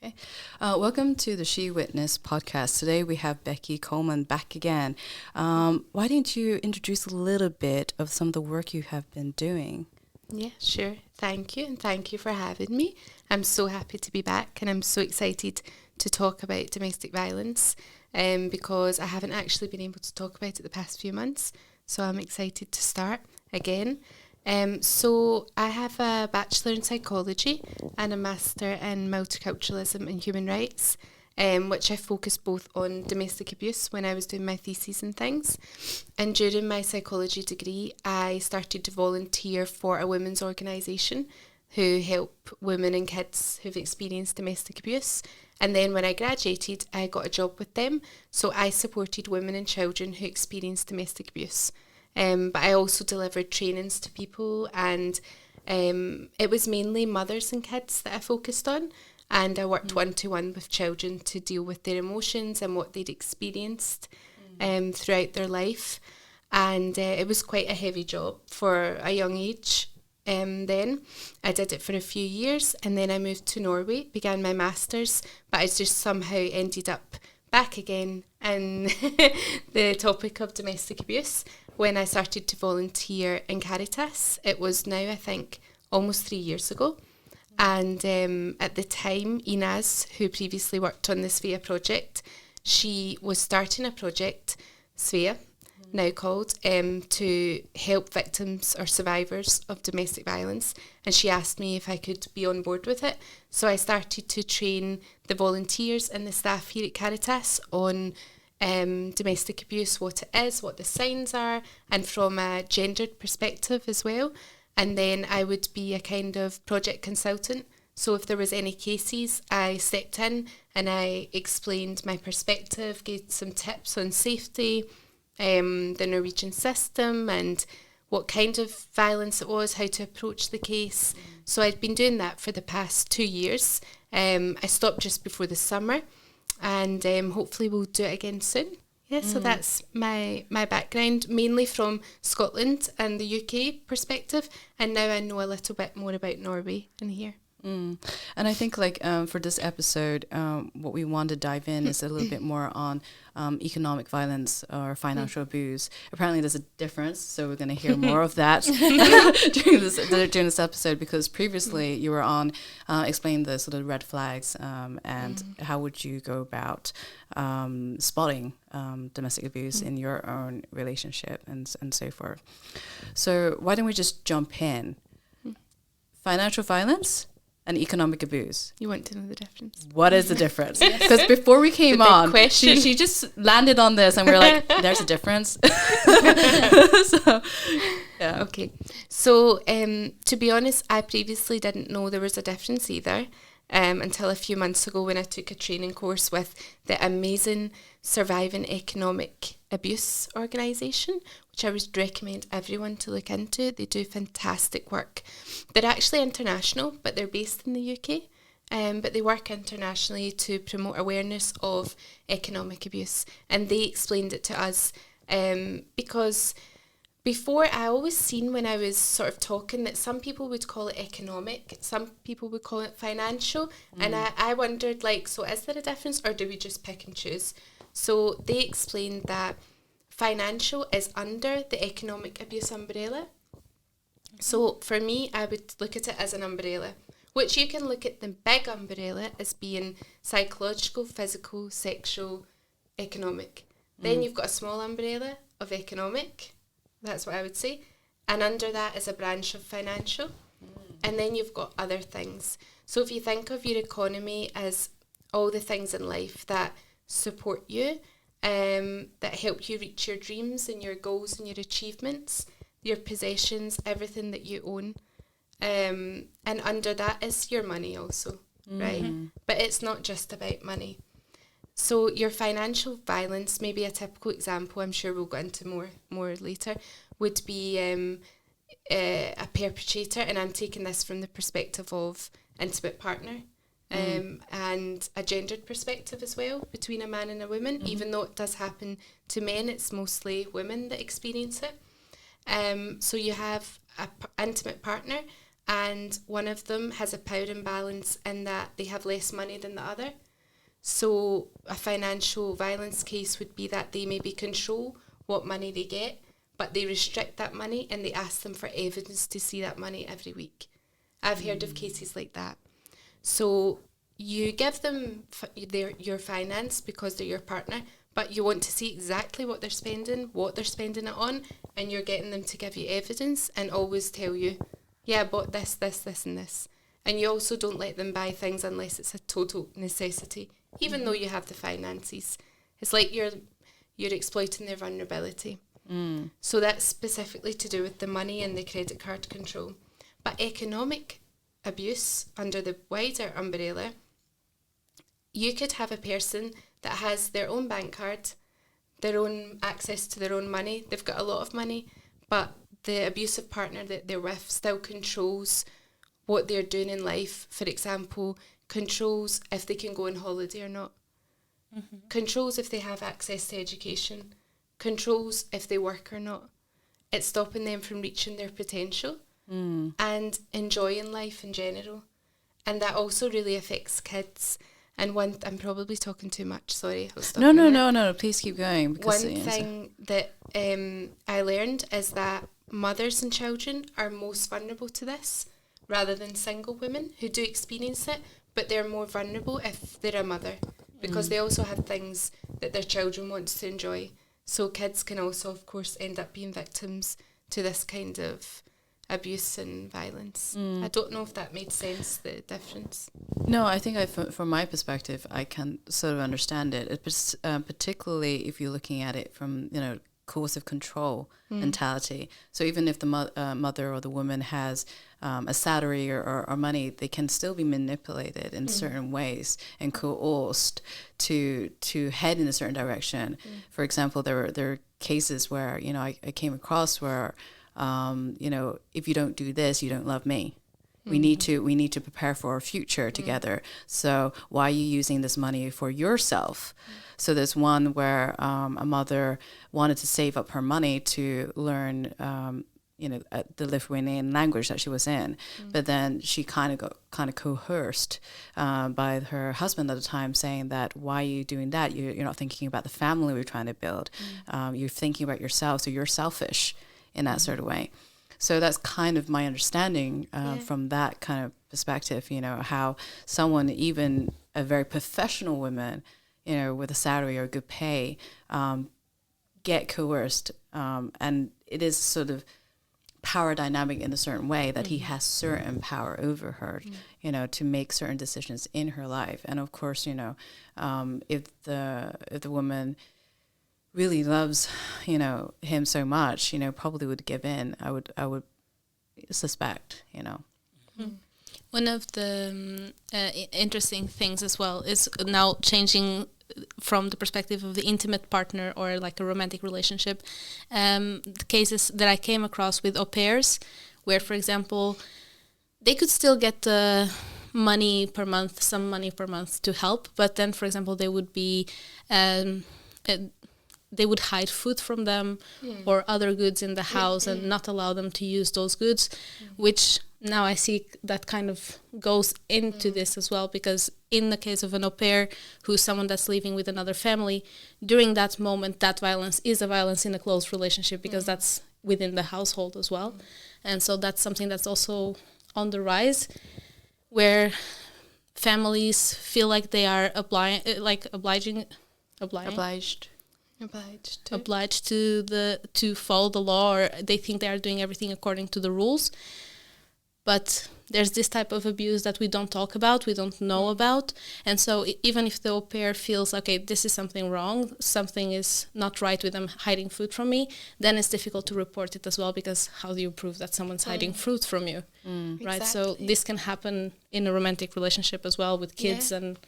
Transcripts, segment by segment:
Okay. Welcome to the She Witness podcast. Today we have Becky Coleman back again. Why don't you introduce a little bit of some of the work you have been doing? Yeah, sure. Thank you. And thank you for having me. I'm so happy to be back and I'm so excited to talk about domestic violence because I haven't actually been able to talk about it the past few months. So I'm excited to start again. So I have a Bachelor in Psychology and a Master in Multiculturalism and Human Rights, which I focused both on domestic abuse when I was doing my thesis and things. And during my psychology degree, I started to volunteer for a women's organisation who help women and kids who've experienced domestic abuse. And then when I graduated, I got a job with them. So I supported women and children who experienced domestic abuse. But I also delivered trainings to people, and it was mainly mothers and kids that I focused on, and I worked one-to-one with children to deal with their emotions and what they'd experienced throughout their life, and it was quite a heavy job for a young age. Then I did it for a few years, and then I moved to Norway, began my masters, but I just somehow ended up back again in the topic of domestic abuse when I started to volunteer in Caritas. It was now, I think, almost 3 years ago. And at the time, Inez, who previously worked on the SWEA project, she was starting a project, SWEA, now called, to help victims or survivors of domestic violence. And she asked me if I could be on board with it. So I started to train the volunteers and the staff here at Caritas on domestic abuse, what it is, what the signs are, and from a gendered perspective as well. And then I would be a kind of project consultant. So if there was any cases, I stepped in and I explained my perspective, gave some tips on safety, the Norwegian system and what kind of violence it was, how to approach the case. So I'd been doing that for the past 2 years. I stopped just before the summer, and hopefully we'll do it again soon. Yeah, so that's my background, mainly from Scotland and the UK perspective, and now I know a little bit more about Norway and here. And I think for this episode, what we want to dive in is a little bit more on economic violence or financial abuse. Apparently there's a difference, so we're going to hear more of that during this episode, because previously you were on explaining the sort of red flags and how would you go about spotting domestic abuse in your own relationship and so forth. So why don't we just jump in? Financial violence and economic abuse. You want to know the difference? What is the difference? Because before we came on, she just landed on this and we're like, there's a difference. So, yeah. Okay. So to be honest, I previously didn't know there was a difference either until a few months ago when I took a training course with the amazing Surviving Economic Abuse organisation, which I would recommend everyone to look into. They do fantastic work. They're actually international, but they're based in the UK. But they work internationally to promote awareness of economic abuse. And they explained it to us because before, I always seen when I was sort of talking that some people would call it economic, some people would call it financial. And I wondered, so is there a difference, or do we just pick and choose? So they explained that financial is under the economic abuse umbrella. So for me, I would look at it as an umbrella, which you can look at the big umbrella as being psychological, physical, sexual, economic. Then you've got a small umbrella of economic. That's what I would say. And under that is a branch of financial. And then you've got other things. So if you think of your economy as all the things in life that support you, that help you reach your dreams and your goals and your achievements, your possessions, everything that you own. And under that is your money also, right? But it's not just about money. So your financial violence, maybe a typical example, I'm sure we'll go into more later, would be a perpetrator, and I'm taking this from the perspective of intimate partner, and a gendered perspective as well, between a man and a woman. Even though it does happen to men, it's mostly women that experience it. So you have an intimate partner, and one of them has a power imbalance in that they have less money than the other. So a financial violence case would be that they maybe control what money they get, but they restrict that money and they ask them for evidence to see that money every week. I've heard of cases like that. So you give them your finance because they're your partner, but you want to see exactly what they're spending it on, and you're getting them to give you evidence and always tell you, yeah, I bought this, this, this and this. And you also don't let them buy things unless it's a total necessity, even though you have the finances. It's like you're exploiting their vulnerability. So that's specifically to do with the money and the credit card control. But economic abuse under the wider umbrella, you could have a person that has their own bank card, their own access to their own money, they've got a lot of money, but the abusive partner that they're with still controls what they're doing in life. For example, controls if they can go on holiday or not, controls if they have access to education, controls if they work or not. It's stopping them from reaching their potential and enjoying life in general. And that also really affects kids. And I'm probably talking too much, sorry. No, please keep going. One thing that I learned is that mothers and children are most vulnerable to this, rather than single women who do experience it, but they're more vulnerable if they're a mother, because they also have things that their children want to enjoy. So kids can also, of course, end up being victims to this kind of abuse and violence. I don't know if that made sense, the difference. No, I think from my perspective, I can sort of understand it. It's particularly if you're looking at it from, coercive control mentality. So even if the mother or the woman has a salary or money, they can still be manipulated in certain ways and coerced to head in a certain direction. For example, there are cases where, I came across where, if you don't do this, you don't love me. We need to prepare for our future together. So why are you using this money for yourself? So there's one where a mother wanted to save up her money to learn, the Lithuanian language that she was in, but then she kind of got coerced by her husband at the time, saying that, why are you doing that? You're not thinking about the family we're trying to build. You're thinking about yourself, so you're selfish in that sort of way. So that's kind of my understanding from that kind of perspective, how someone, even a very professional woman, with a salary or good pay, get coerced. And it is sort of power dynamic in a certain way that he has certain power over her, to make certain decisions in her life. And of course, if the woman really loves, him so much, probably would give in. I would suspect, One of the interesting things as well is now changing from the perspective of the intimate partner or like a romantic relationship. The cases that I came across with au pairs, where, for example, they could still get some money per month to help, but then, for example, they would be they would hide food from them or other goods in the house and not allow them to use those goods, which now I see that kind of goes into this as well, because in the case of an au pair who's someone that's living with another family, during that moment, that violence is a violence in a close relationship, because that's within the household as well. And so that's something that's also on the rise, where families feel like they are obliged to follow the law, or they think they are doing everything according to the rules. But there's this type of abuse that we don't talk about, we don't know about. And so even if the au pair feels, okay, this is something wrong, something is not right with them hiding food from me, then it's difficult to report it as well, because how do you prove that someone's hiding fruit from you? Right? Exactly. So this can happen in a romantic relationship as well with kids and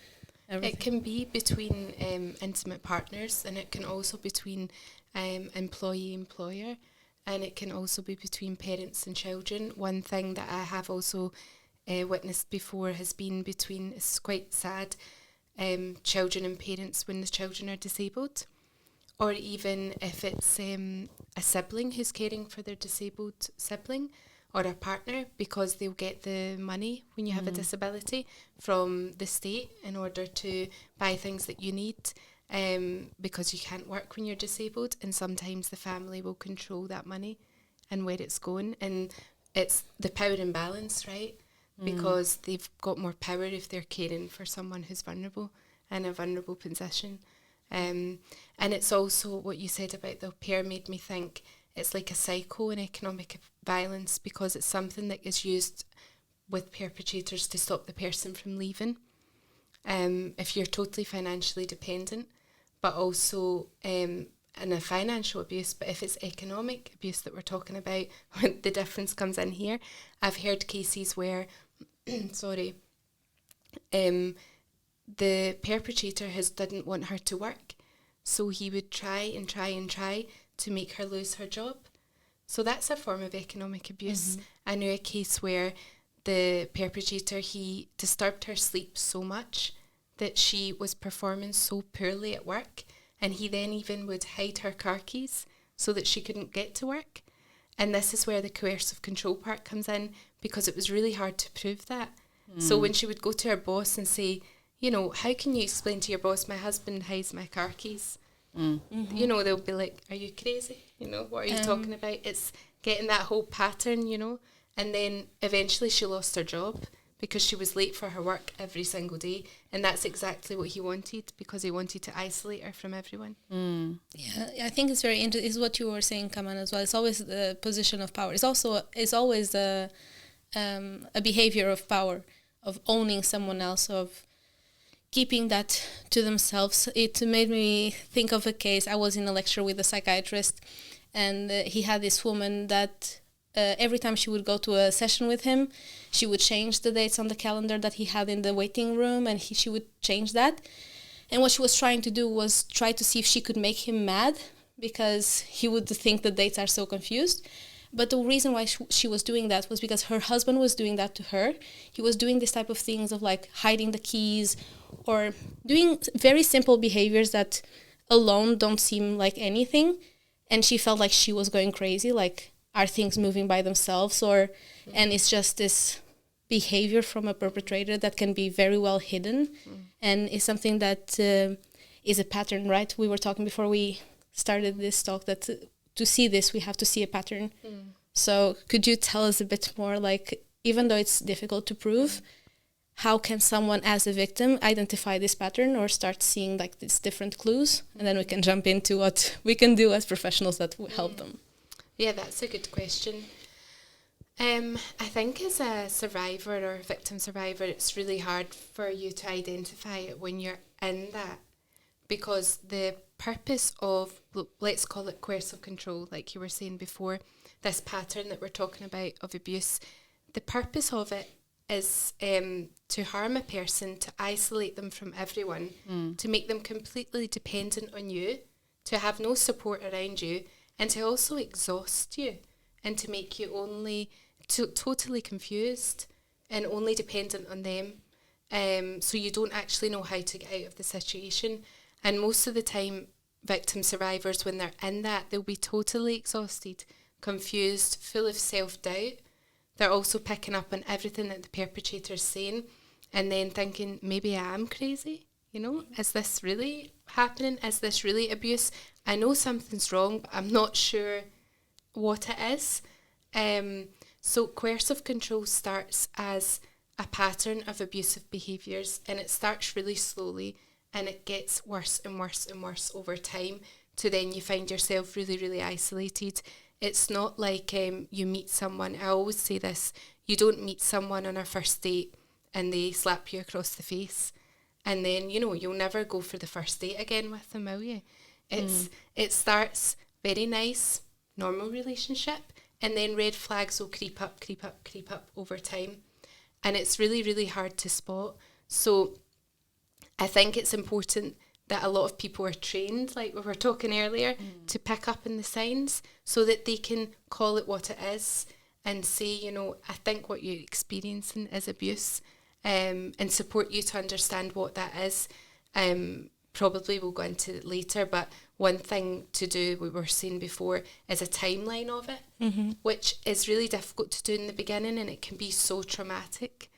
everything. It can be between intimate partners, and it can also between employee-employer, and it can also be between parents and children. One thing that I have also witnessed before has been between, it's quite sad, children and parents when the children are disabled, or even if it's a sibling who's caring for their disabled sibling, or a partner, because they'll get the money when you have a disability from the state in order to buy things that you need, because you can't work when you're disabled, and sometimes the family will control that money and where it's going, and it's the power imbalance, right? Because they've got more power if they're caring for someone who's vulnerable, in a vulnerable position. And it's also what you said about the au pair made me think it's like a cycle in economic violence, because it's something that is used with perpetrators to stop the person from leaving. If you're totally financially dependent, but also in a financial abuse, but if it's economic abuse that we're talking about, the difference comes in here. I've heard cases where, the perpetrator didn't want her to work, so he would try and try and try to make her lose her job. So that's a form of economic abuse. I knew a case where the perpetrator, he disturbed her sleep so much that she was performing so poorly at work, and he then even would hide her car keys so that she couldn't get to work. And this is where the coercive control part comes in, because it was really hard to prove that. So when she would go to her boss and say, you know, how can you explain to your boss, my husband hides my car keys? You know, they'll be like, are you crazy? You know, what are you talking about? It's getting that whole pattern, you know. And then eventually she lost her job because she was late for her work every single day. And that's exactly what he wanted, because he wanted to isolate her from everyone. Yeah, I think it's very interesting. It's what you were saying, Kaman, as well. It's always the position of power. It's always a behavior of power, of owning someone else, of keeping that to themselves. It made me think of a case. I was in a lecture with a psychiatrist, and he had this woman that every time she would go to a session with him, she would change the dates on the calendar that he had in the waiting room, and she would change that. And what she was trying to do was try to see if she could make him mad, because he would think the dates are so confused. But the reason why she was doing that was because her husband was doing that to her. He was doing this type of things of like hiding the keys or doing very simple behaviors that alone don't seem like anything. And she felt like she was going crazy, like, are things moving by themselves? And it's just this behavior from a perpetrator that can be very well hidden. And is something that is a pattern, right? We were talking before we started this talk that to see this, we have to see a pattern. So could you tell us a bit more, like, even though it's difficult to prove, how can someone as a victim identify this pattern or start seeing like these different clues? And then we can jump into what we can do as professionals that will help them. Yeah, that's a good question. I think as a survivor or victim survivor, it's really hard for you to identify it when you're in that, because the purpose of, let's call it coercive control, like you were saying before, this pattern that we're talking about of abuse, the purpose of it is to harm a person, to isolate them from everyone, to make them completely dependent on you, to have no support around you, and to also exhaust you, and to make you totally confused and only dependent on them. So you don't actually know how to get out of the situation. And most of the time, victim survivors, when they're in that, they'll be totally exhausted, confused, full of self-doubt. They're also picking up on everything that the perpetrator's saying, and then thinking, maybe I am crazy, you know? Is this really happening? Is this really abuse? I know something's wrong, but I'm not sure what it is. So coercive control starts as a pattern of abusive behaviours, and it starts really slowly, and it gets worse and worse and worse over time, to then you find yourself really, really isolated. It's not like you meet someone. I always say this, you don't meet someone on a first date and they slap you across the face, and then, you know, you'll never go for the first date again with them, will you? It starts very nice, normal relationship, and then red flags will creep up over time. And it's really, really hard to spot. So I think it's important that a lot of people are trained, like we were talking earlier, to pick up on the signs so that they can call it what it is and say, you know, I think what you're experiencing is abuse, and support you to understand what that is. probably we'll go into it later, but one thing to do, we were saying before, is a timeline of it, which is really difficult to do in the beginning, and it can be so traumatic.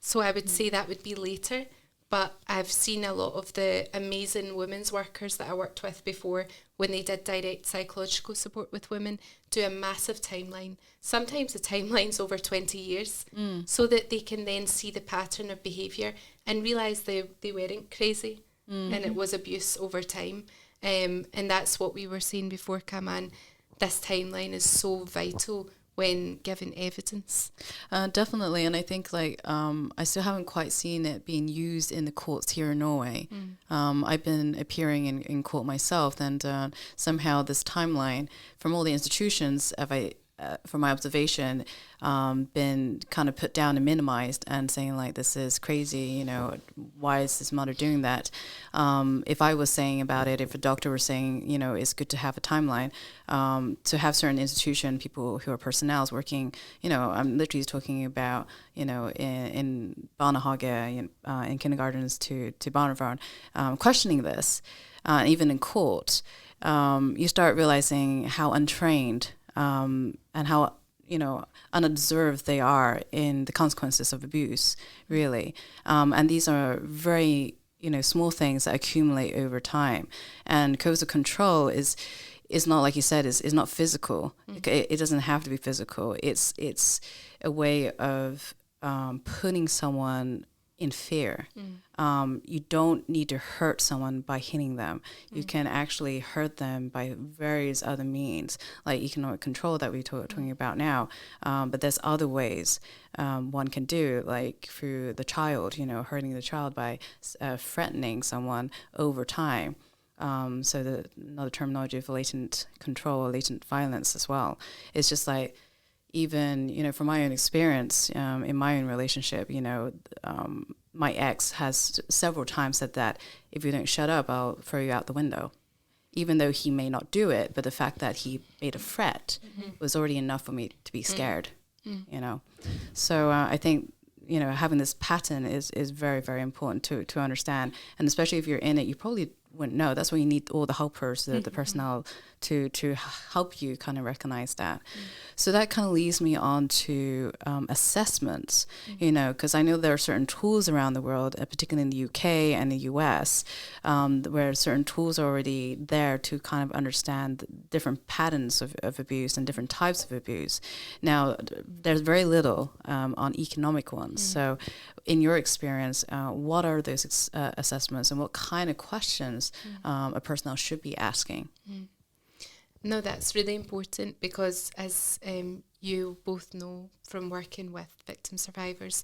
So I would say that would be later. But I've seen a lot of the amazing women's workers that I worked with before, when they did direct psychological support with women, do a massive timeline. Sometimes the timeline's over 20 years, so that they can then see the pattern of behaviour and realise they weren't crazy, and it was abuse over time. And that's what we were saying before, Kaman. This timeline is so vital when given evidence. Definitely, and I think like I still haven't quite seen it being used in the courts here in Norway. I've been appearing in court myself, and somehow this timeline from all the institutions, from my observation, been kind of put down and minimized, and saying like, this is crazy, why is this mother doing that? If I was saying about it, if a doctor were saying, it's good to have a timeline, to have certain institution, people who are personnel working, I'm literally talking about, in barnehage, in kindergartens to barnevern, questioning this, even in court, you start realizing how untrained and how unobserved they are in the consequences of abuse, really. And these are very small things that accumulate over time. And codes of control is not, like you said, is not physical. It doesn't have to be physical. It's a way of putting someone in fear. You don't need to hurt someone by hitting them. You can actually hurt them by various other means, like economic control that we're talking about now. But there's other ways one can do, like through the child, hurting the child by threatening someone over time. So another terminology of latent control or latent violence as well. It's just like, even, from my own experience, in my own relationship, my ex has several times said that if you don't shut up, I'll throw you out the window. Even though he may not do it, but the fact that he made a threat was already enough for me to be scared, So I think, having this pattern is very, very important to understand. And especially if you're in it, you probably wouldn't know. That's why you need all the helpers, the personnel to help you kind of recognize that. So that kind of leads me on to assessments, because I know there are certain tools around the world, particularly in the UK and the US, where certain tools are already there to kind of understand different patterns of abuse and different types of abuse. Now, there's very little on economic ones. So in your experience, what are those assessments, and what kind of questions a personnel should be asking? No, that's really important, because as you both know from working with victim survivors,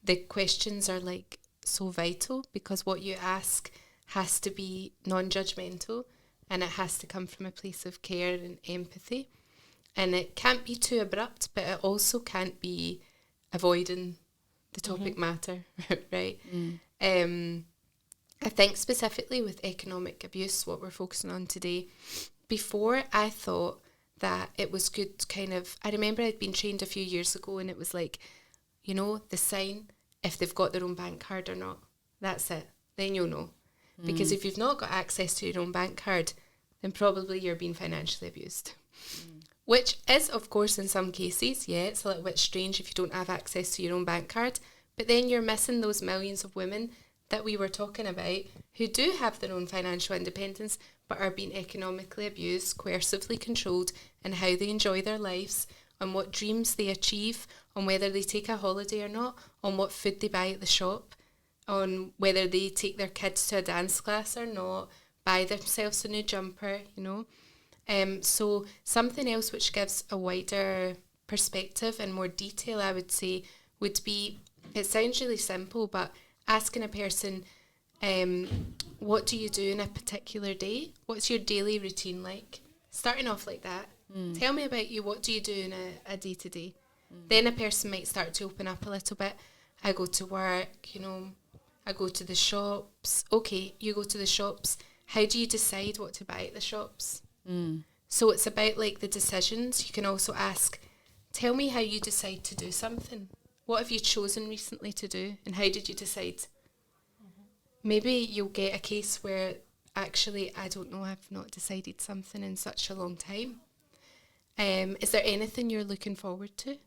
the questions are like so vital, because what you ask has to be non-judgmental, and it has to come from a place of care and empathy. And it can't be too abrupt, but it also can't be avoiding the topic matter, right? I think specifically with economic abuse, what we're focusing on today, before I thought that it was good I remember I'd been trained a few years ago, and it was like, the sign, if they've got their own bank card or not, that's it, then you'll know. Because if you've not got access to your own bank card, then probably you're being financially abused. Which is, of course, in some cases, it's a little bit strange if you don't have access to your own bank card, but then you're missing those millions of women that we were talking about who do have their own financial independence but are being economically abused, coercively controlled in how they enjoy their lives, on what dreams they achieve, on whether they take a holiday or not, on what food they buy at the shop, on whether they take their kids to a dance class or not, buy themselves a new jumper, So something else which gives a wider perspective and more detail, I would say, would be, it sounds really simple, but asking a person, what do you do in a particular day? What's your daily routine like? Starting off like that. Tell me about you. What do you do in a day-to-day? Then a person might start to open up a little bit. I go to work, I go to the shops. Okay, you go to the shops. How do you decide what to buy at the shops? So it's about like the decisions. You can also ask, tell me how you decide to do something. What have you chosen recently to do, and how did you decide? Maybe you'll get a case where actually, I don't know, I've not decided something in such a long time. Is there anything you're looking forward to?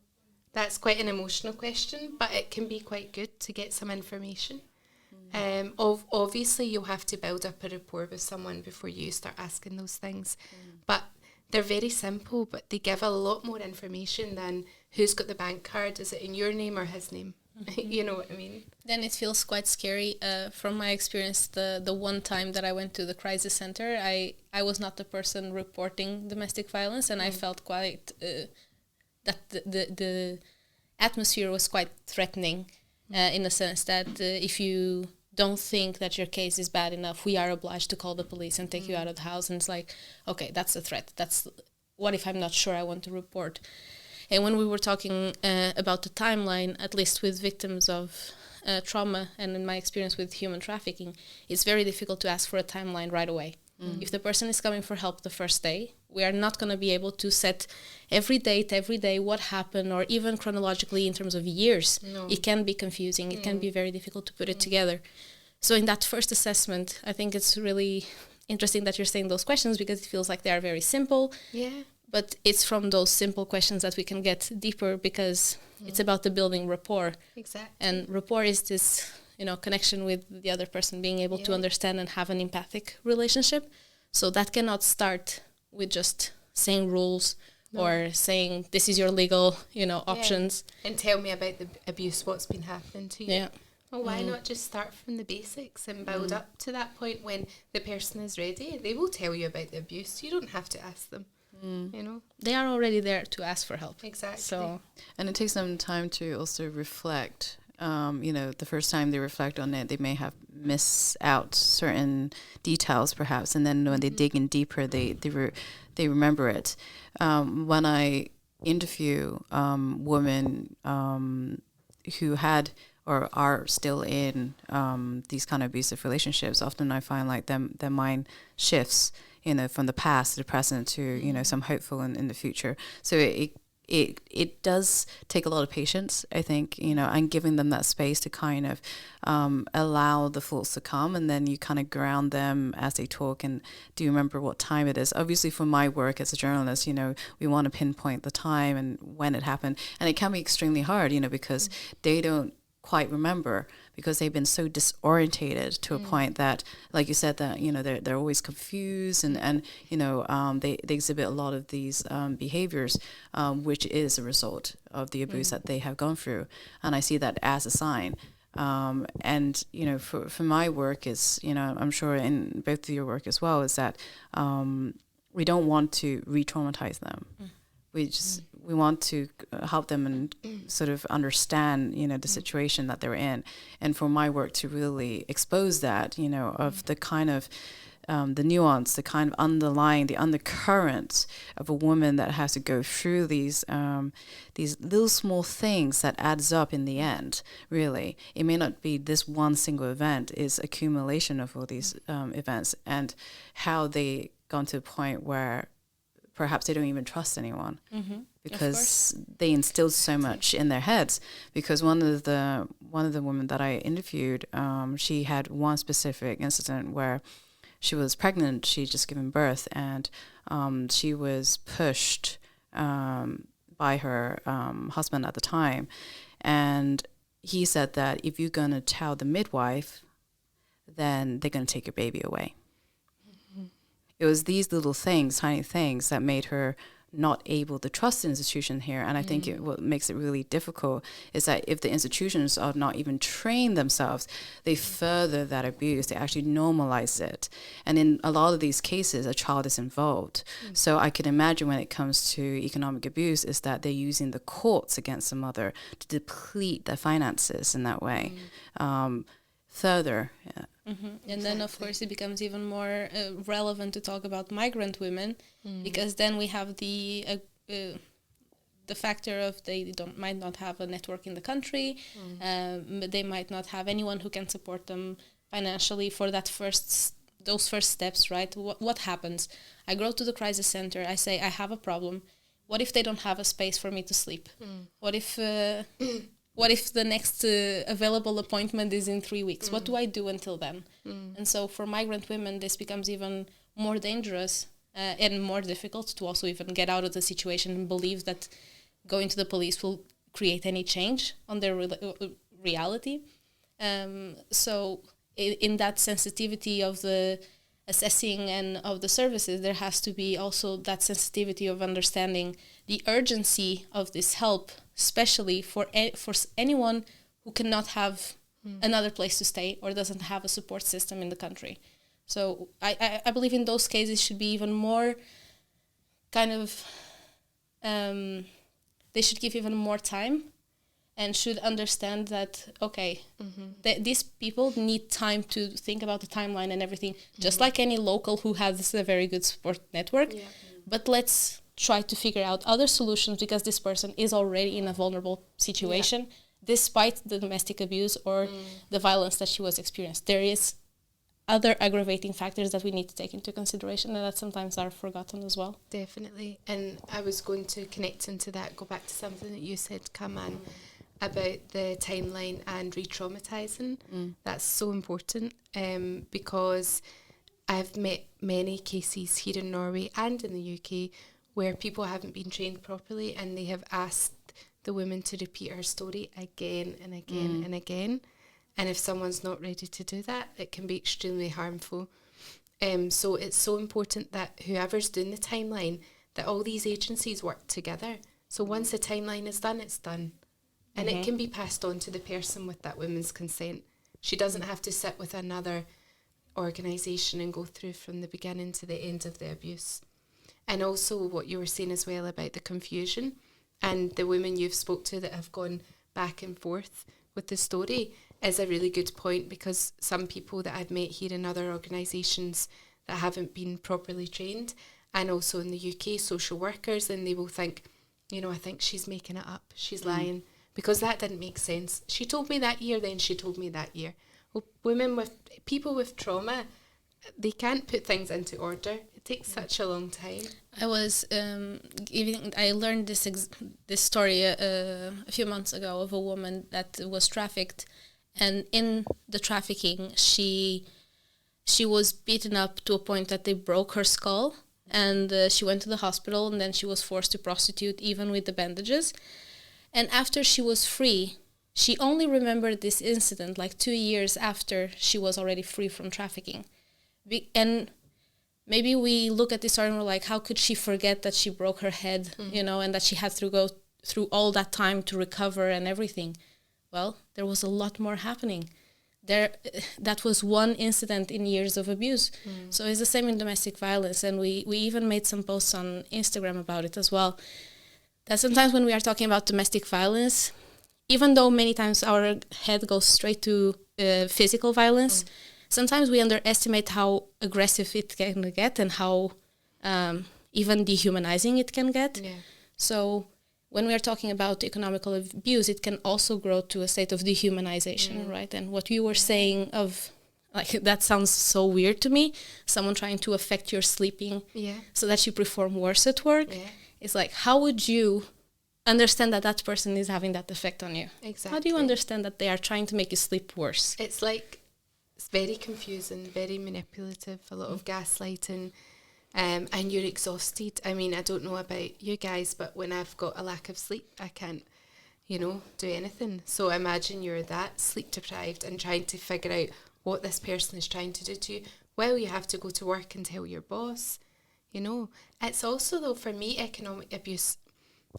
That's quite an emotional question, but it can be quite good to get some information. Obviously, you'll have to build up a rapport with someone before you start asking those things. But they're very simple, but they give a lot more information than who's got the bank card, is it in your name or his name? You know what I mean? Then it feels quite scary. From my experience, the one time that I went to the crisis center, I was not the person reporting domestic violence, and I felt quite that the atmosphere was quite threatening, in the sense that if you don't think that your case is bad enough, we are obliged to call the police and take you out of the house. And it's like, okay, that's a threat. That's what if I'm not sure I want to report? And when we were talking about the timeline, at least with victims of trauma, and in my experience with human trafficking, it's very difficult to ask for a timeline right away. If the person is coming for help the first day, we are not going to be able to set every day, what happened, or even chronologically in terms of years. No. It can be confusing. It can be very difficult to put it together. So in that first assessment, I think it's really interesting that you're saying those questions, because it feels like they are very simple. Yeah. But it's from those simple questions that we can get deeper, because it's about the building rapport. Exactly. And rapport is this, connection with the other person, being able to understand and have an empathic relationship. So that cannot start with just saying rules or saying this is your legal, options. And tell me about the abuse, what's been happening to you. Yeah. Well, why not just start from the basics and build up to that point when the person is ready? They will tell you about the abuse. You don't have to ask them. They are already there to ask for help. Exactly. And it takes them time to also reflect. The first time they reflect on it, they may have missed out certain details perhaps, and then when they dig in deeper, they remember it. When I interview women who had or are still in these kind of abusive relationships, often I find like their mind shifts, from the past to the present to, some hopeful in the future. So it does take a lot of patience, I think, and giving them that space to kind of allow the thoughts to come, and then you kind of ground them as they talk and do you remember what time it is. Obviously for my work as a journalist, we want to pinpoint the time and when it happened, and it can be extremely hard, because they don't quite remember, because they've been so disorientated to a point that, like you said, that they're always confused and they exhibit a lot of these behaviors, which is a result of the abuse that they have gone through, and I see that as a sign. And for my work is, I'm sure in both of your work as well, is that we don't want to re-traumatize them. We want to help them and sort of understand, the situation that they're in. And for my work to really expose that, of the kind of the nuance, the kind of the undercurrent of a woman that has to go through these little small things that adds up in the end, really. It may not be this one single event, it's accumulation of all these events, and how they gone to a point where perhaps they don't even trust anyone, because they instilled so much in their heads. Because one of the women that I interviewed, she had one specific incident where she was pregnant. She'd just given birth, and she was pushed by her husband at the time, and he said that if you're going to tell the midwife, then they're going to take your baby away. It was these little things, tiny things, that made her not able to trust the institution here. And I think what makes it really difficult is that if the institutions are not even trained themselves, they further that abuse. They actually normalize it. And in a lot of these cases, a child is involved. So I can imagine when it comes to economic abuse is that they're using the courts against the mother to deplete their finances in that way. Further. Yeah. And then, of course, it becomes even more relevant to talk about migrant women, because then we have the factor of they might not have a network in the country, but they might not have anyone who can support them financially for those first steps, right? What happens? I go to the crisis center. I say I have a problem. What if they don't have a space for me to sleep? What if what if the next available appointment is in 3 weeks? What do I do until then? And so for migrant women, this becomes even more dangerous and more difficult to also even get out of the situation and believe that going to the police will create any change on their reality. So in that sensitivity of the assessing and of the services, there has to be also that sensitivity of understanding the urgency of this help, especially for anyone who cannot have another place to stay or doesn't have a support system in the country. So I believe in those cases should be even more kind of, they should give even more time and should understand that, okay, these people need time to think about the timeline and everything, just like any local who has a very good support network. Yeah. But let's try to figure out other solutions because this person is already in a vulnerable situation, despite the domestic abuse or the violence that she was experienced. There is other aggravating factors that we need to take into consideration and that sometimes are forgotten as well. Definitely. And I was going to connect into that, go back to something that you said, Kaman, about the timeline and re-traumatizing. That's so important because I've met many cases here in Norway and in the UK where people haven't been trained properly and they have asked the woman to repeat her story again and again and again. And if someone's not ready to do that, it can be extremely harmful. So it's so important that whoever's doing the timeline, that all these agencies work together. So once the timeline is done, it's done. And it can be passed on to the person with that woman's consent. She doesn't have to sit with another organisation and go through from the beginning to the end of the abuse. And also what you were saying as well about the confusion and the women you've spoke to that have gone back and forth with the story is a really good point, because some people that I've met here in other organisations that haven't been properly trained, and also in the UK, social workers, and they will think, I think she's making it up, she's lying, because that didn't make sense. She told me that year, then she told me that year. Well, people with trauma, they can't put things into order. It takes such a long time. I was I learned this story a few months ago of a woman that was trafficked, and in the trafficking, she was beaten up to a point that they broke her skull, and she went to the hospital, and then she was forced to prostitute even with the bandages. And after she was free, she only remembered this incident like 2 years after she was already free from trafficking. And maybe we look at this story and we're like, how could she forget that she broke her head, and that she had to go through all that time to recover and everything? Well, there was a lot more happening. That was one incident in years of abuse. So it's the same in domestic violence. And we even made some posts on Instagram about it as well. That sometimes when we are talking about domestic violence, even though many times our head goes straight to physical violence, sometimes we underestimate how aggressive it can get and how even dehumanizing it can get. Yeah. So when we are talking about economical abuse, it can also grow to a state of dehumanization, right? And what you were saying of, like, that sounds so weird to me, someone trying to affect your sleeping so that you perform worse at work. Yeah. It's like, how would you understand that that person is having that effect on you? Exactly. How do you understand that they are trying to make you sleep worse? It's like, it's very confusing, very manipulative, a lot of gaslighting, and you're exhausted. I mean, I don't know about you guys, but when I've got a lack of sleep, I can't, do anything. So imagine you're that sleep deprived and trying to figure out what this person is trying to do to you. Well, you have to go to work and tell your boss. It's also, though, for me, economic abuse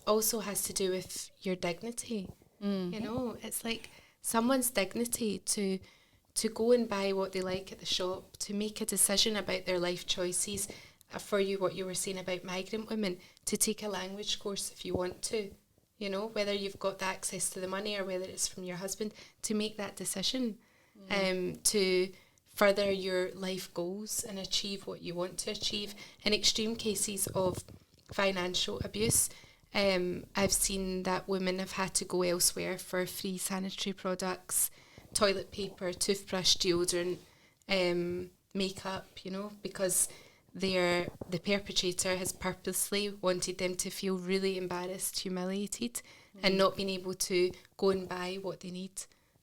also has to do with your dignity. It's like someone's dignity to go and buy what they like at the shop, to make a decision about their life choices. For you, what you were saying about migrant women, to take a language course if you want to, whether you've got the access to the money or whether it's from your husband, to make that decision, to further your life goals and achieve what you want to achieve. In extreme cases of financial abuse, I've seen that women have had to go elsewhere for free sanitary products, toilet paper, toothbrush, deodorant, makeup, because the perpetrator has purposely wanted them to feel really embarrassed, humiliated, and not being able to go and buy what they need.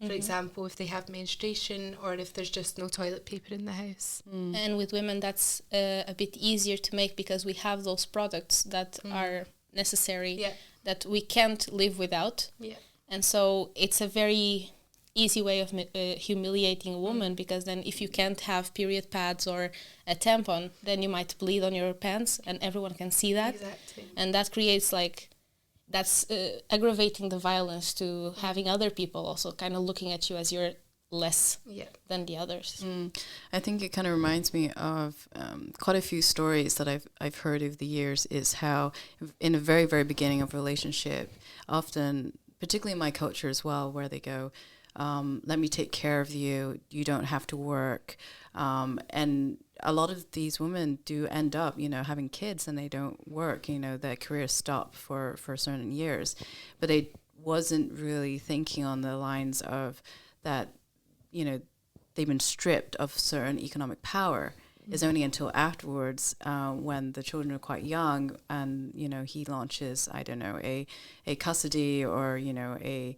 For example, if they have menstruation or if there's just no toilet paper in the house. And with women, that's a bit easier to make because we have those products that are necessary that we can't live without. Yeah. And so it's a very easy way of humiliating a woman because then if you can't have period pads or a tampon, then you might bleed on your pants and everyone can see that. Exactly. And that creates that's aggravating the violence to having other people also kind of looking at you as you're less than the others. I think it kind of reminds me of quite a few stories that I've heard over the years is how in the very, very beginning of a relationship, often, particularly in my culture as well, where they go, let me take care of you, you don't have to work. And a lot of these women do end up, having kids and they don't work, their careers stop for certain years. But they wasn't really thinking on the lines of that, they've been stripped of certain economic power. It's only until afterwards when the children are quite young and, he launches, I don't know, a custody or, a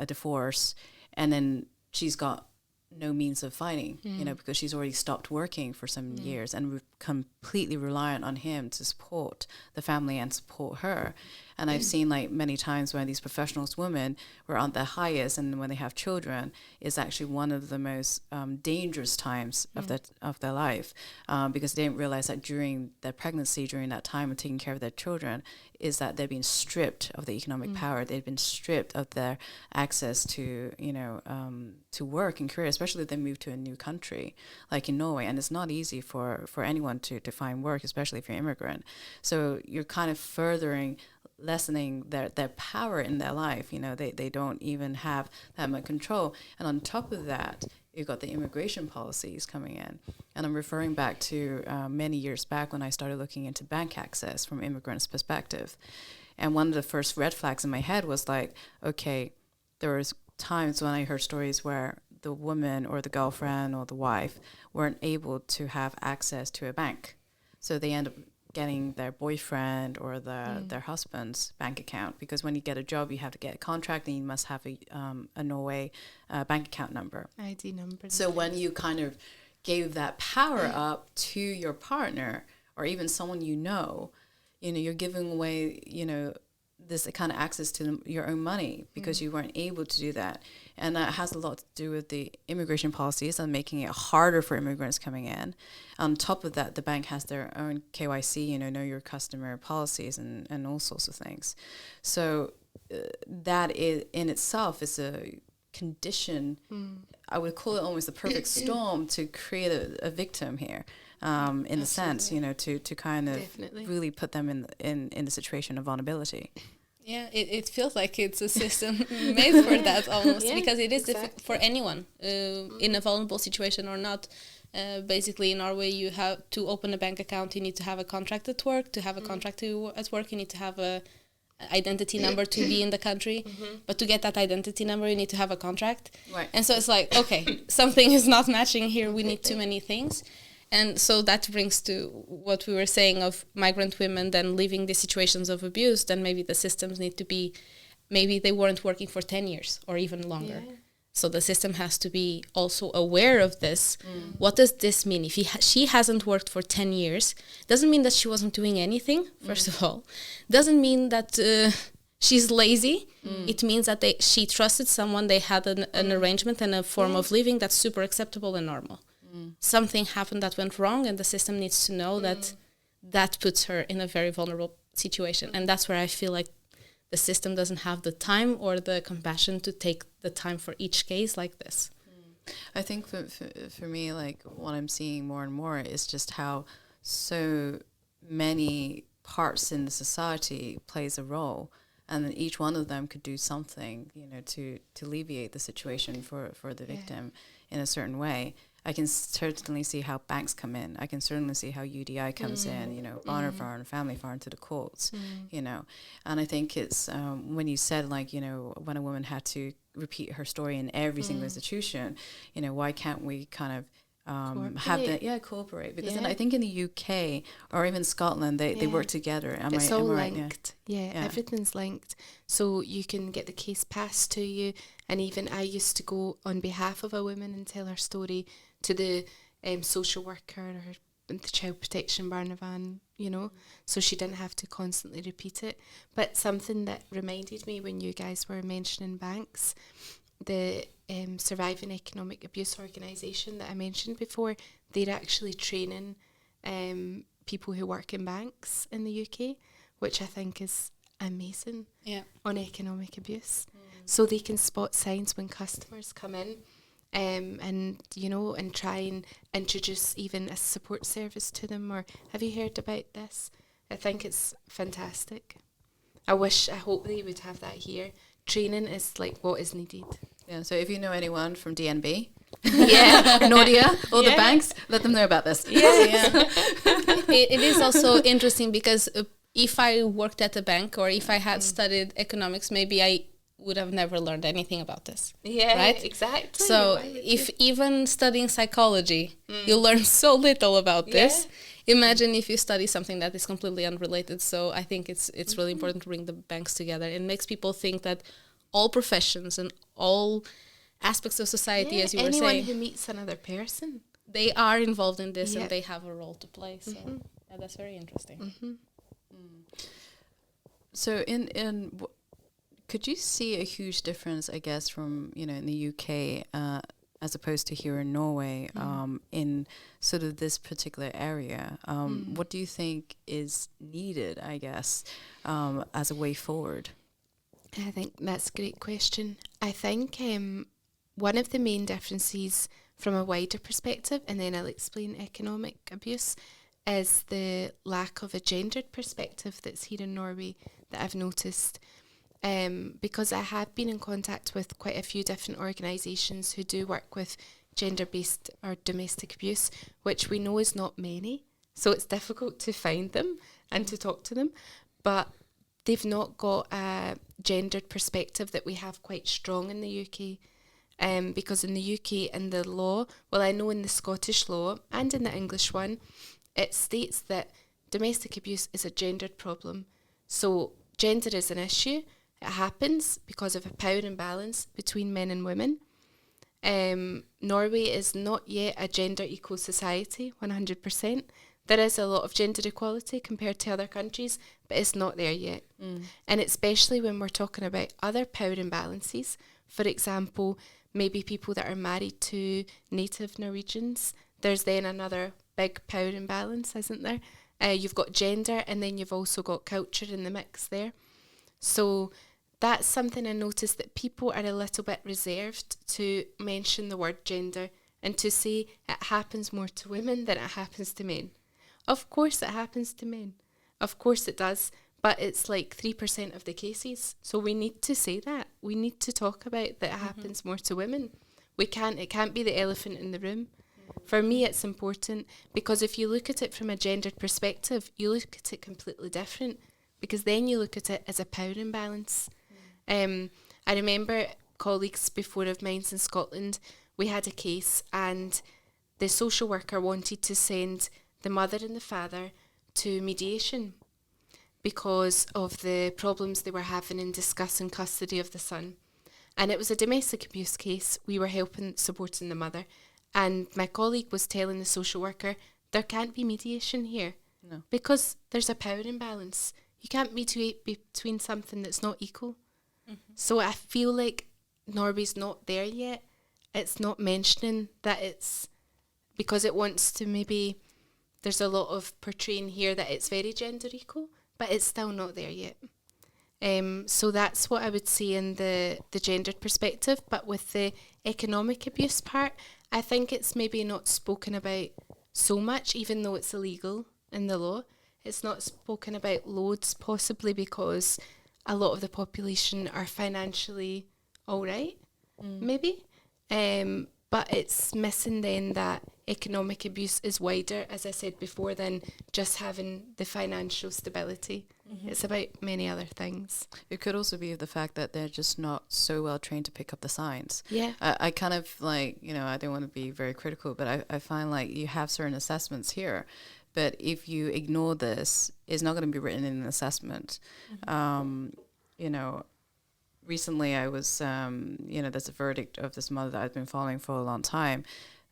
divorce, and then she's got no means of fighting, because she's already stopped working for some years and completely reliant on him to support the family and support her. And I've seen many times when these professionals women were on their highest and when they have children is actually one of the most dangerous times of their life, because they didn't realize that during their pregnancy, during that time of taking care of their children, is that they're being stripped of the economic power. They've been stripped of their access to, to work and career, especially if they move to a new country like in Norway. And it's not easy for anyone to find work, especially if you're an immigrant. So you're kind of lessening their power in their life. They don't even have that much control. And on top of that, you've got the immigration policies coming in. And I'm referring back to many years back when I started looking into bank access from immigrants' perspective. And one of the first red flags in my head was okay, there was times when I heard stories where the woman or the girlfriend or the wife weren't able to have access to a bank. So they end up getting their boyfriend or their husband's bank account, because when you get a job, you have to get a contract and you must have a Norway bank account number. ID number. So when you kind of gave that power up to your partner or even someone you're giving away, this kind of access to your own money because you weren't able to do that. And that has a lot to do with the immigration policies and making it harder for immigrants coming in. On top of that, the bank has their own KYC, know your customer policies and all sorts of things. So that is, in itself is a condition, I would call it almost the perfect storm to create a victim here. In a sense, to kind of really put them in the situation of vulnerability. Yeah, it feels like it's a system made for that almost, because it is for anyone in a vulnerable situation or not. Basically, in Norway, you have to open a bank account, you need to have a contract at work. To have a contract at work, you need to have a identity number to be in the country. But to get that identity number, you need to have a contract. Right. And so it's okay, something is not matching here. We need too many things. And so that brings to what we were saying of migrant women then leaving the situations of abuse. Then maybe the systems need to be, maybe they weren't working for 10 years or even longer. Yeah. So the system has to be also aware of this. What does this mean? If she hasn't worked for 10 years, doesn't mean that she wasn't doing anything, first of all. Doesn't mean that she's lazy. It means that she trusted someone, they had an arrangement and a form of living that's super acceptable and normal. Something happened that went wrong, and the system needs to know that puts her in a very vulnerable situation. And that's where I feel like the system doesn't have the time or the compassion to take the time for each case like this. I think for me, what I'm seeing more and more is just how so many parts in the society plays a role, and then each one of them could do something, to alleviate the situation for the victim in a certain way. I can certainly see how banks come in. I can certainly see how UDI comes in, Barnefarm, family farm to the courts, And I think it's when you said, when a woman had to repeat her story in every single institution, why can't we kind of cooperate, because then I think in the UK or even Scotland they work together. It's all right? linked. Yeah, everything's linked. So you can get the case passed to you, and even I used to go on behalf of a woman and tell her story to the social worker or the child protection Barnavan, so she didn't have to constantly repeat it. But something that reminded me when you guys were mentioning banks, the Surviving Economic Abuse organisation that I mentioned before, they're actually training people who work in banks in the UK, which I think is amazing on economic abuse. So they can spot signs when customers come in and try and introduce even a support service to them. Or have you heard about this? I think it's fantastic. I hope they would have that here. Training is like what is needed. Yeah, so if you know anyone from DNB, Nordea, all the banks, let them know about this. It is also interesting because if I worked at a bank or if I had studied economics, maybe I would have never learned anything about this. Yeah, right? Exactly. So if even studying psychology, you learn so little about this, imagine if you study something that is completely unrelated. So I think it's really important to bring the banks together. It makes people think that all professions and all aspects of society, as you were saying, anyone who meets another person, they are involved in this and they have a role to play. So that's very interesting. So could you see a huge difference, I guess, from in the UK as opposed to here in Norway, in sort of this particular area? What do you think is needed, I guess, as a way forward? I think that's a great question. I think one of the main differences from a wider perspective, and then I'll explain economic abuse, is the lack of a gendered perspective that's here in Norway that I've noticed. Because I have been in contact with quite a few different organisations who do work with gender-based or domestic abuse, which we know is not many, so it's difficult to find them and to talk to them, but they've not got a gendered perspective that we have quite strong in the UK. Because in the UK, in the law, well, I know in the Scottish law and in the English one, it states that domestic abuse is a gendered problem. So gender is an issue. It happens because of a power imbalance between men and women. Norway is not yet a gender equal society, 100%. There is a lot of gender equality compared to other countries, but it's not there yet. And especially when we're talking about other power imbalances, for example, maybe people that are married to native Norwegians, there's then another big power imbalance, isn't there? You've got gender and then you've also got culture in the mix there. So that's something I noticed, that people are a little bit reserved to mention the word gender and to say it happens more to women than it happens to men. Of course it happens to men. Of course it does. But it's like 3% of the cases. So we need to say that. We need to talk about that it happens more to women. It can't be the elephant in the room. For me, it's important because if you look at it from a gendered perspective, you look at it completely different, because then you look at it as a power imbalance. I remember colleagues before of mine in Scotland, we had a case and the social worker wanted to send the mother and the father to mediation because of the problems they were having in discussing custody of the son. And it was a domestic abuse case. We were supporting the mother. And my colleague was telling the social worker, there can't be mediation here. No. Because there's a power imbalance. You can't mediate between something that's not equal. So I feel like Norway's not there yet. It's not mentioning that it's because it wants to maybe, there's a lot of portraying here that it's very gender equal, but it's still not there yet. So that's what I would say in the gendered perspective. But with the economic abuse part, I think it's maybe not spoken about so much, even though it's illegal in the law. It's not spoken about loads, possibly because a lot of the population are financially all right, maybe. But it's missing then that economic abuse is wider, as I said before, than just having the financial stability. It's about many other things. It could also be the fact that they're just not so well trained to pick up the signs. Yeah. I kind of like, I don't want to be very critical, but I find like you have certain assessments here, but if you ignore this, it's not going to be written in an assessment. Recently I was, there's a verdict of this mother that I've been following for a long time.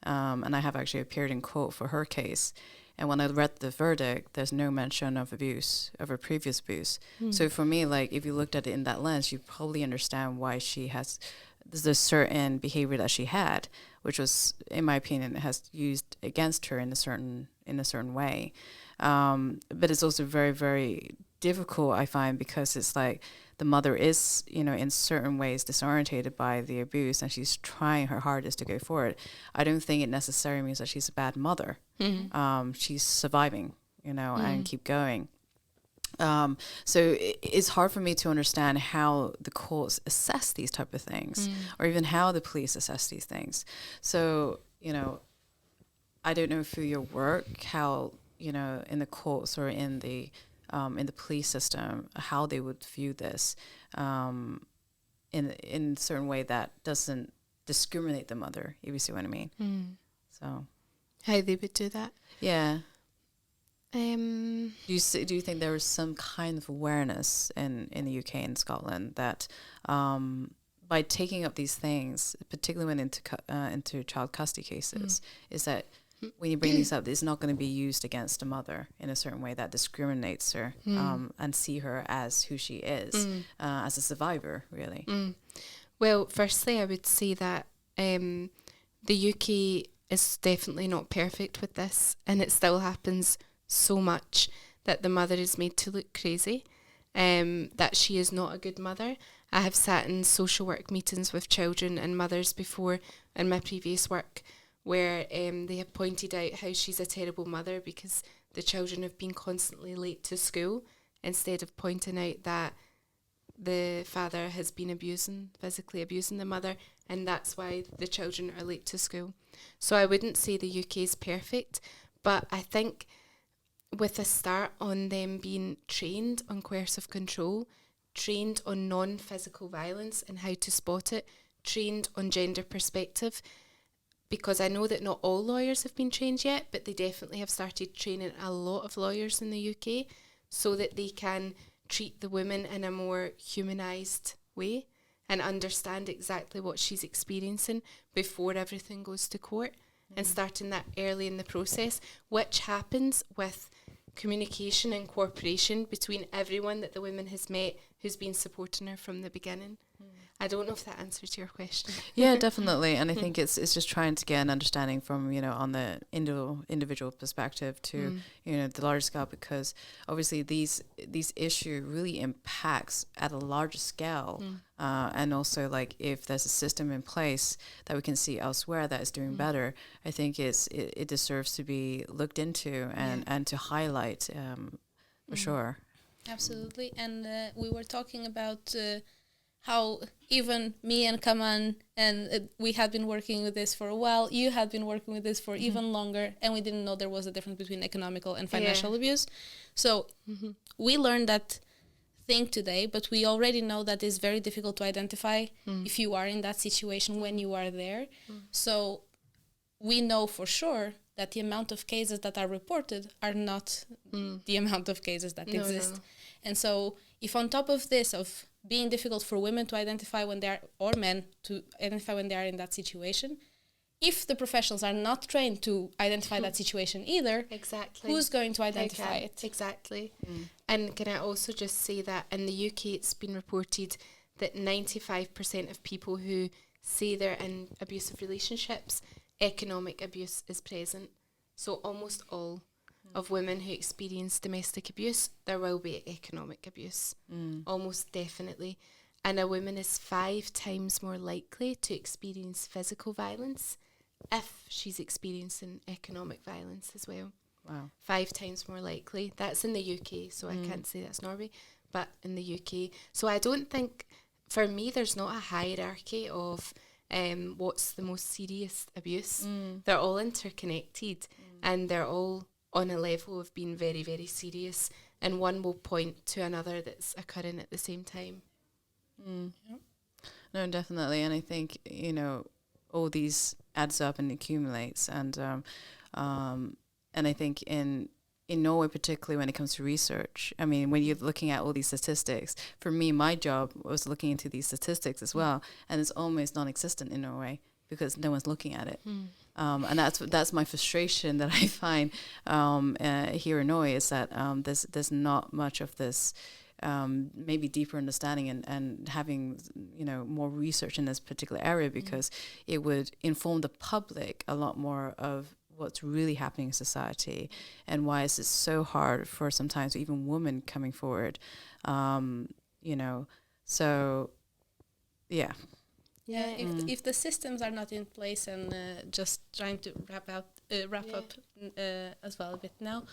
And I have actually appeared in court for her case. And when I read the verdict, there's no mention of abuse, of her previous abuse. So for me, like, if you looked at it in that lens, you probably understand why she has the certain behavior that she had, which was, in my opinion, has used against her in a certain way. But it's also very, very difficult, I find, because it's like the mother is, in certain ways disorientated by the abuse, and she's trying her hardest to go forward. I don't think it necessarily means that she's a bad mother. She's surviving, and keep going. So it's hard for me to understand how the courts assess these type of things, or even how the police assess these things. So, I don't know through your work how, in the courts or in the police system, how they would view this in a certain way that doesn't discriminate the mother, if you see what I mean. So How they would do that? Yeah. Do you think there is some kind of awareness in the UK and Scotland that by taking up these things, particularly when into child custody cases, is that when you bring these up, it's not going to be used against the mother in a certain way that discriminates her and see her as who she is, as a survivor, really? Well, firstly, I would say that the UK is definitely not perfect with this, and it still happens so much that the mother is made to look crazy, that she is not a good mother. I have sat in social work meetings with children and mothers before in my previous work where they have pointed out how she's a terrible mother because the children have been constantly late to school, instead of pointing out that the father has been physically abusing the mother, and that's why the children are late to school. So I wouldn't say the UK is perfect, but I think with a start on them being trained on coercive control, trained on non-physical violence and how to spot it, trained on gender perspective, because I know that not all lawyers have been trained yet, but they definitely have started training a lot of lawyers in the UK so that they can treat the woman in a more humanised way and understand exactly what she's experiencing before everything goes to court, and starting that early in the process, which happens with communication and cooperation between everyone that the woman has met who's been supporting her from the beginning. I don't know if that answers your question. Yeah, definitely. And I think it's just trying to get an understanding from, on the individual perspective to, the larger scale, because obviously these issue really impacts at a larger scale. And also, like, if there's a system in place that we can see elsewhere that is doing better, I think it deserves to be looked into and to highlight for sure. Absolutely. And we were talking about how even me and Kaman, and we had been working with this for a while, you had been working with this for even longer, and we didn't know there was a difference between economical and financial abuse. So we learned that thing today, but we already know that it's very difficult to identify if you are in that situation when you are there. So we know for sure that the amount of cases that are reported are not the amount of cases that exist. No. And so if on top of this, of being difficult for women to identify when they are, or men to identify when they are in that situation, if the professionals are not trained to identify that situation either, who's going to identify it? Exactly. And can I also just say that in the UK it's been reported that 95% of people who say they're in abusive relationships, economic abuse is present. So almost all of women who experience domestic abuse, there will be economic abuse, almost definitely. And a woman is 5 times more likely to experience physical violence if she's experiencing economic violence as well. Wow. 5 times more likely. That's in the UK, so I can't say that's Norway, but in the UK. So I don't think, for me, there's not a hierarchy of what's the most serious abuse. They're all interconnected, and they're all on a level of being very, very serious, and one will point to another that's occurring at the same time. Yeah. No, definitely. And I think, all these adds up and accumulates. And I think in Norway, particularly when it comes to research, I mean, when you're looking at all these statistics, for me, my job was looking into these statistics as well. And it's almost non-existent in Norway because no one's looking at it. And that's my frustration that I find here in Norway, is that there's not much of this maybe deeper understanding and having more research in this particular area, because it would inform the public a lot more of what's really happening in society and why is it so hard for sometimes even women coming forward. So yeah. Yeah, if the systems are not in place, and just trying to wrap up as well a bit now,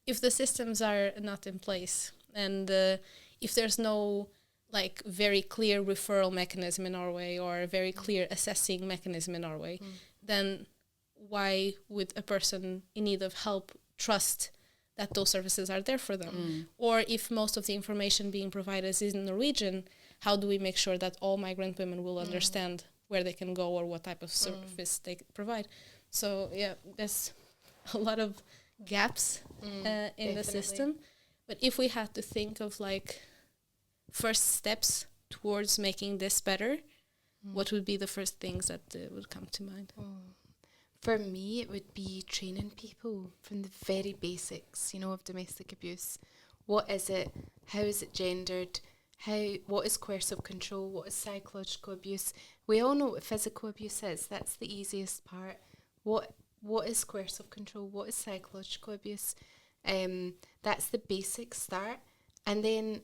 if the systems are not in place, and if there's no like very clear referral mechanism in Norway or a very clear assessing mechanism in Norway, then why would a person in need of help trust that those services are there for them? Or if most of the information being provided is in Norwegian, how do we make sure that all migrant women will understand where they can go or what type of service they provide? So yeah, there's a lot of gaps in the system. But if we had to think of like first steps towards making this better, what would be the first things that would come to mind? For me, it would be training people from the very basics, of domestic abuse. What is it? How is it gendered? What is coercive control? What is psychological abuse? We all know what physical abuse is. That's the easiest part. What is coercive control? What is psychological abuse? That's the basic start. And then,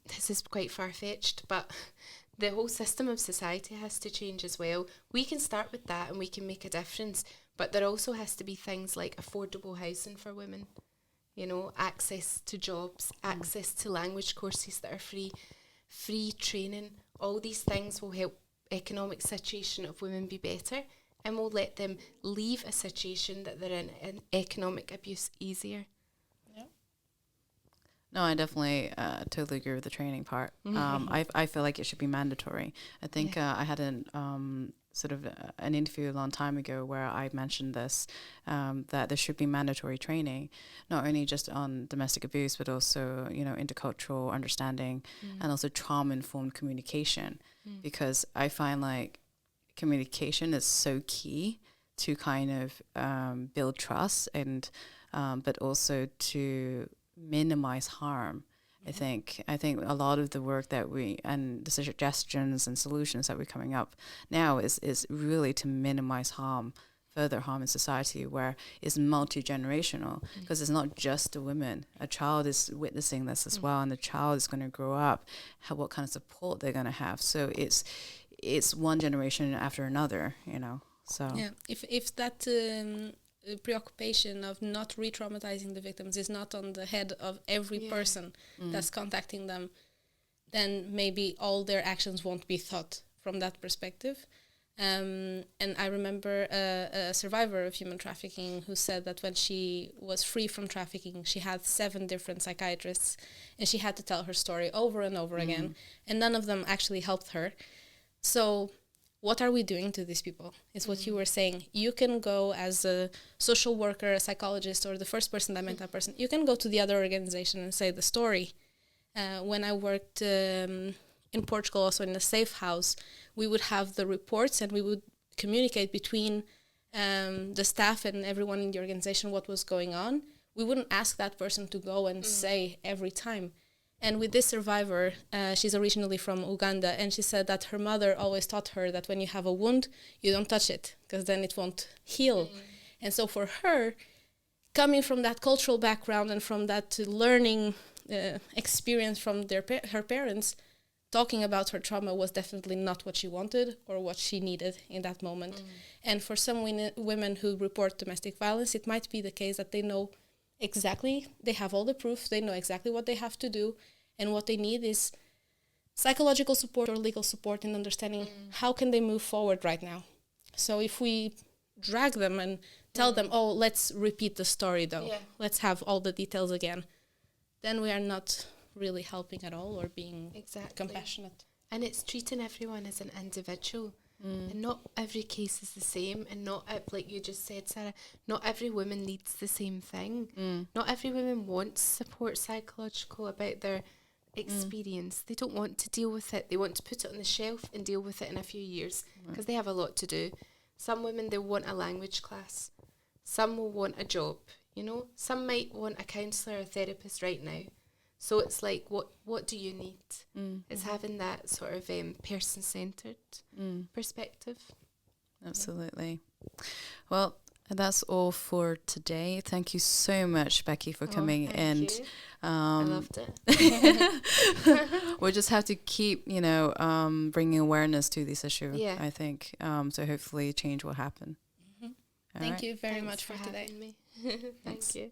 this is quite far-fetched, but the whole system of society has to change as well. We can start with that and we can make a difference, but there also has to be things like affordable housing for women, access to jobs, access to language courses that are free training. All these things will help economic situation of women be better, and will let them leave a situation that they're in economic abuse easier. No, I definitely totally agree with the training part. I feel like it should be mandatory. I think I had an interview a long time ago where I mentioned this, that there should be mandatory training, not only just on domestic abuse, but also, intercultural understanding and also trauma-informed communication, because I find like communication is so key to kind of build trust and but also to minimize harm. I think a lot of the work that and the suggestions and solutions that we're coming up now is really to minimize further harm in society, where it's multi-generational, because it's not just the women. A child is witnessing this as well, and the child is going to grow up, what kind of support they're going to have. So it's one generation after another, So yeah, if that preoccupation of not re-traumatizing the victims is not on the head of every person that's contacting them, then maybe all their actions won't be thought from that perspective. And I remember a survivor of human trafficking who said that when she was free from trafficking, she had 7 different psychiatrists, and she had to tell her story over and over again, and none of them actually helped her. So what are we doing to these people is what you were saying. You can go as a social worker, a psychologist, or the first person that met that person. You can go to the other organization and say the story. When I worked in Portugal, also in a safe house, we would have the reports and we would communicate between the staff and everyone in the organization what was going on. We wouldn't ask that person to go and say every time. And with this survivor, she's originally from Uganda, and she said that her mother always taught her that when you have a wound, you don't touch it, because then it won't heal. And so for her, coming from that cultural background and from that learning experience from her parents, talking about her trauma was definitely not what she wanted or what she needed in that moment. And for some women who report domestic violence, it might be the case that they know exactly, they have all the proof, they know exactly what they have to do, and what they need is psychological support or legal support in understanding how can they move forward right now. So if we drag them and tell them, oh, let's repeat the story though, let's have all the details again, then we are not really helping at all or being compassionate. And it's treating everyone as an individual. And not every case is the same, and not, like you just said, Sarah, not every woman needs the same thing. Not every woman wants support psychological about their experience. They don't want to deal with it. They want to put it on the shelf and deal with it in a few years because they have a lot to do. Some women, they want a language class. Some will want a job, you know. Some might want a counsellor or a therapist right now. So it's like, what do you need? It's having that sort of person-centred perspective. Absolutely. Well, that's all for today. Thank you so much, Becky, for coming in. I loved it. We'll just have to keep, bringing awareness to this issue, I think. So hopefully change will happen. Thank you very much for today. Thank you.